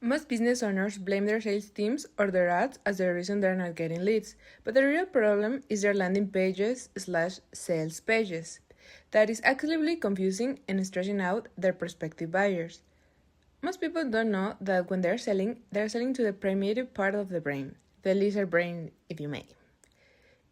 Most business owners blame their sales teams or their ads as the reason they're not getting leads, but the real problem is their landing pages/sales pages. That is actively confusing and stressing out their prospective buyers. Most people don't know that when they're selling to the primitive part of the brain, the lizard brain, if you may.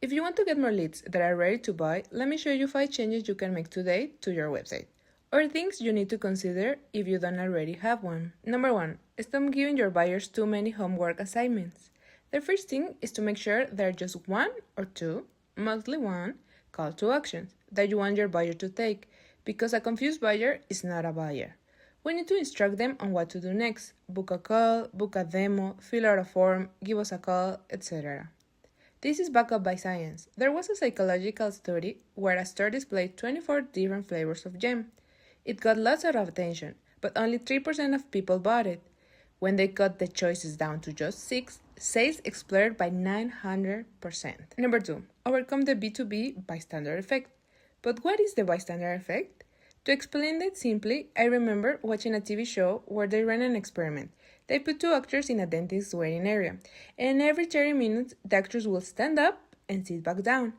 If you want to get more leads that are ready to buy, let me show you 5 changes you can make today to your website, or things you need to consider if you don't already have one. Number 1. Stop giving your buyers too many homework assignments. The first thing is to make sure there are just 1 or 2, mostly 1, call to actions that you want your buyer to take, because a confused buyer is not a buyer. We need to instruct them on what to do next. Book a call, book a demo, fill out a form, give us a call, etc. This is backed up by science. There was a psychological study where a store displayed 24 different flavors of jam. It got lots of attention, but only 3% of people bought it. When they cut the choices down to just 6, sales exploded by 900%. Number 2. Overcome the B2B bystander effect. But what is the bystander effect? To explain it simply, I remember watching a TV show where they ran an experiment. They put 2 actors in a dentist's waiting area, and every 30 minutes, the actors will stand up and sit back down.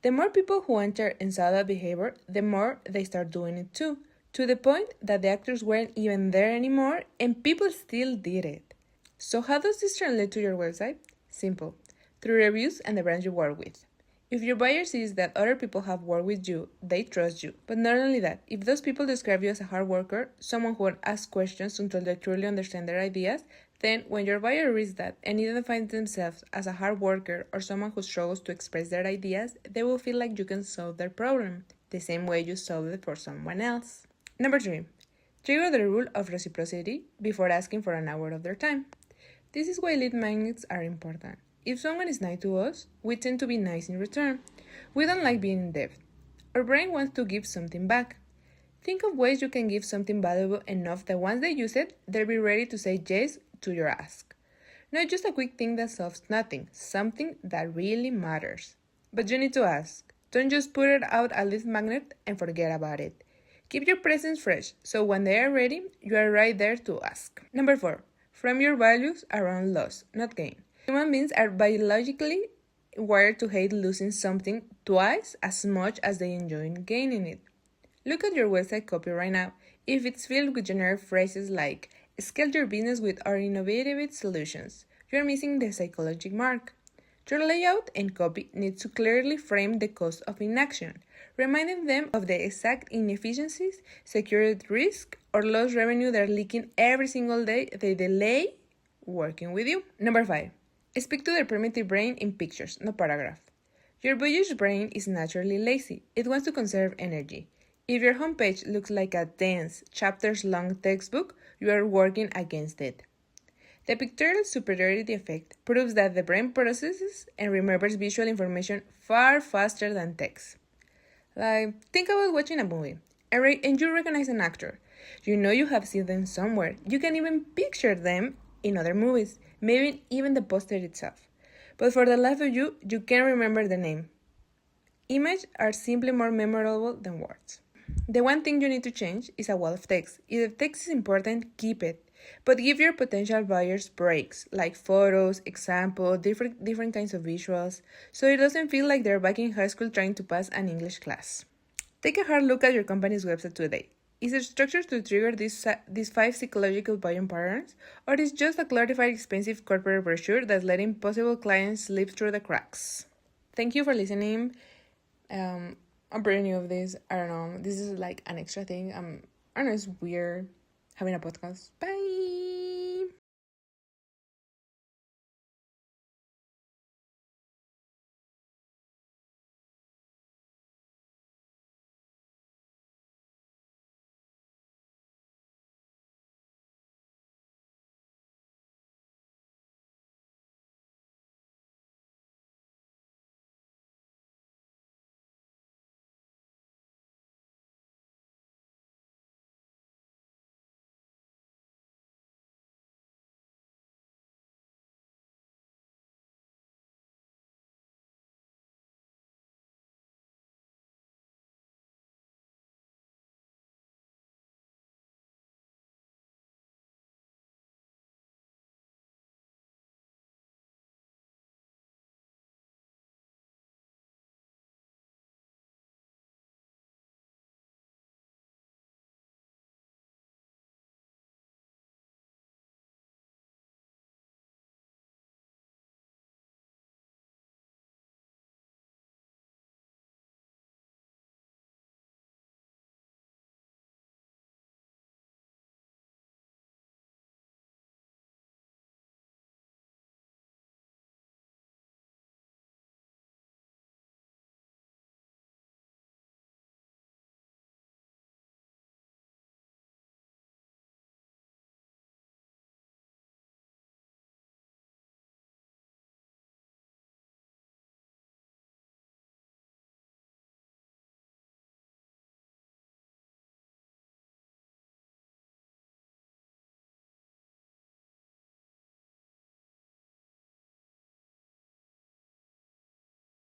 The more people who enter and saw that behavior, the more they start doing it too, to the point that the actors weren't even there anymore and people still did it. So how does this translate to your website? Simple. Through reviews and the brands you work with. If your buyer sees that other people have worked with you, they trust you. But not only that, if those people describe you as a hard worker, someone who won't ask questions until they truly understand their ideas, then when your buyer reads that and identifies themselves as a hard worker or someone who struggles to express their ideas, they will feel like you can solve their problem, the same way you solved it for someone else. Number 3. Trigger the rule of reciprocity before asking for an hour of their time. This is why lead magnets are important. If someone is nice to us, we tend to be nice in return. We don't like being in debt. Our brain wants to give something back. Think of ways you can give something valuable enough that once they use it, they'll be ready to say yes to your ask. Not just a quick thing that solves nothing, something that really matters. But you need to ask. Don't just put it out a lead magnet and forget about it. Keep your presence fresh, so when they are ready, you are right there to ask. Number 4. Frame your values around loss, not gain. Human beings are biologically wired to hate losing something twice as much as they enjoy gaining it. Look at your website copy right now. If it's filled with generic phrases like scale your business with our innovative solutions, you're missing the psychological mark. Your layout and copy needs to clearly frame the cost of inaction, reminding them of the exact inefficiencies, security risk, or lost revenue they're leaking every single day they delay working with you. Number 5. Speak to the primitive brain in pictures, not paragraph. Your bullish brain is naturally lazy. It wants to conserve energy. If your homepage looks like a dense, chapters-long textbook, you are working against it. The pictorial superiority effect proves that the brain processes and remembers visual information far faster than text. Like, think about watching a movie, and you recognize an actor. You know you have seen them somewhere. You can even picture them in other movies, maybe even the poster itself. But for the life of you, you can't remember the name. Images are simply more memorable than words. The one thing you need to change is a wall of text. If the text is important, keep it. But give your potential buyers breaks, like photos, examples, different kinds of visuals, so it doesn't feel like they're back in high school trying to pass an English class. Take a hard look at your company's website today. Is it structured to trigger these 5 psychological buying patterns, or is it just a clarified expensive corporate brochure that's letting possible clients slip through the cracks? Thank you for listening. I'm pretty new of this. I don't know. This is like an extra thing. I don't know. It's weird having a podcast. Bye.